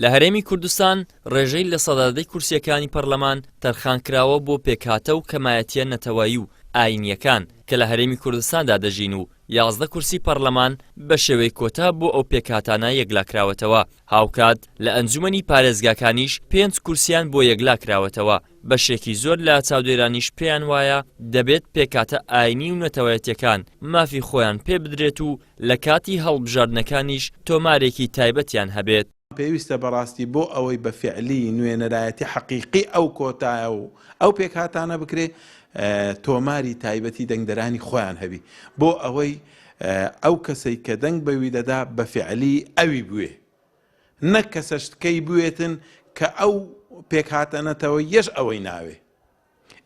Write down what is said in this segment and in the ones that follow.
لە هەرێمی کوردستان ڕێژەی لە سەدادەی کورسیەکانی پەرلەمان تەرخانکراوە بۆ پێکهاتە و کەمایەتیە نەتەوایی و ئاینیەکان کە لە هەرێمی کوردستاندا دەژین و 11 کورسی پەرلەمان بە شێوەی کۆتا بۆ ئەو پێکهاتانە یەکلاکراوەتەوە. هاوکات لە ئەنجومەنی پارێزگاکانیش 5 کورسیان بۆ یەکلاکراوەتەوە. بەشێکی زۆر لە چاودێرانیش پێیان وایە دەبێت پێکهاتە ئاینی و نەتەوایەتیەکان مافی خۆیان پێ بدرێت و لە کاتی هەڵبژاردنەکانیش تۆمارێکی تایبەتیان هەبێت. پێویستە بەڕاستی بۆ ئەوەی بە فعلی نوێنەرایەتی حەقیقی ئەو کۆتایە و ئەو پێکهاتانە بکرێ تۆماری تایبەتی دەنگدەرانی خۆیان هەبی بۆ ئەوەی ئەو کەسەی کە دەنگ بەوی دەدا بە فعلی ئەوی بوێ نەک کەسە شتکەی بوێتن کە ئەو پێکهاتەنەتەوە یەش ئەوەی ناوێ.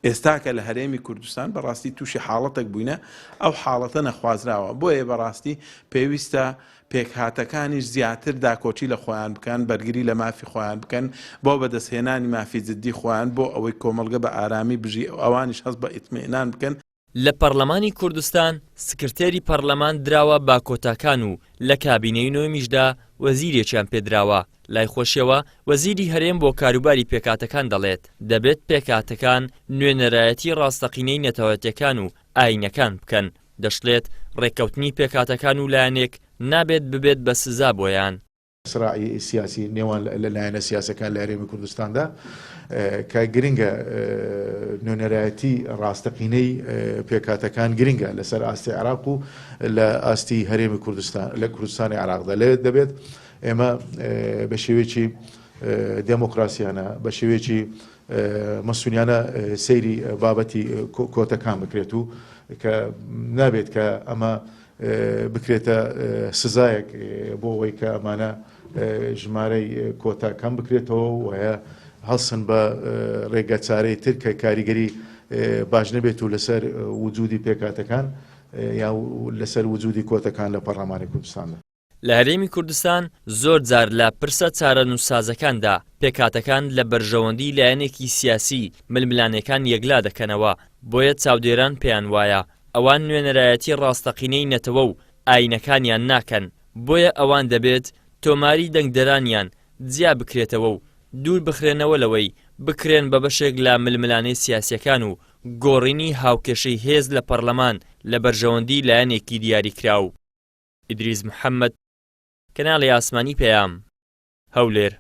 ئێستا کە لە هەرێمی کوردستان بەڕاستی تووشی حاڵەتێک بووینە ئەو حاڵەتە نەخوازراوە بۆیە بەڕاستی پێویستە پێکهاتەکانیش زیاتر داکۆچی لە خۆیان بکەن بەرگری لە مافی خۆیان بکەن بۆ بەدەستهێنانی مافی جددی خۆیان بۆ ئەوەی کۆمەڵگە بە ئارامی بژی ئەوانیش هەست بە ئیتمێنان بکەن. لە پەرلەمانی کوردستان سکرتێری پەرلەمان دراوە با کۆتاکان و لە کابینەی نۆمیشدا وەزیرێکیان پێدراوە. لای خۆشیەوە وەزیری هەرێم بۆ کاروباری پێکهاتەکان دەڵێت دەبێت پێکهاتەکان نوێنەرایەتی ڕاستەقینەی نەتەوەیەتیەکان و ئاینەکان بکەن. دەشڵێت ڕێککەوتنی پێکهاتەکان و لایەنێک نابێت ببێت بە سزا بۆیان. سراعی سیاسی نێوان لەلایەنە سیاسەکان لە هەرێمی کوردستاندا کە گرنگە نوێنەرایەتی ڕاستەقینەی پێکهاتەکان گرنگە لەسەر ئاستی عێراق و لە ئاستی هەرێمی کوردستان لە کوردستانی عێراقدا لێت دەبێت ئێمە بە شێوەیەکی دموکراسیانە بە شێوەیەکی مەسئولیانە سەیری بابەتی کۆتەکان بکرێت و کە نابێت کە ئەمە بکرێتە سزایەک بۆ ئەوەی کە ئەمانە ژمارەی کۆتا کەم بکرێتەوە وایە هەڵسن بە ڕێگە چارەی تر کە کاریگەری باش نەبێت و لەسەر وجودی پێکهاتەکان یا لەسەر وجودی کۆتەکان لە پەرلەمانی کوردستاندا. لە هەرێمی کوردستان زۆر جار لە پرسە چارەنووسسازەکاندا پێکهاتەکان لە بەرژەوەندی لایەنێکی سیاسی ململانەکان یەکلا دەکەنەوە بۆیە چاودێران پێیان وایە ئەوان نوێنەرایەتی ڕاستەقینەی نەتەوە و ئاینەکانیان ناکەن بۆیە ئەوان دەبێت تۆماری دەنگدەرانیان جیا بکرێتەوە و دوور بخرێنەوە لەوەی بکرێن بە بەشێک لە ململانەی سیاسیەکان و گۆڕینی هاوکێشەی هێز لە پەرلەمان لە بەرژەوەندی لایەنێکی دیاریکراو. ئیدریس محەممەد، کەناڵی ئاسمانی پەیام، هەولێر.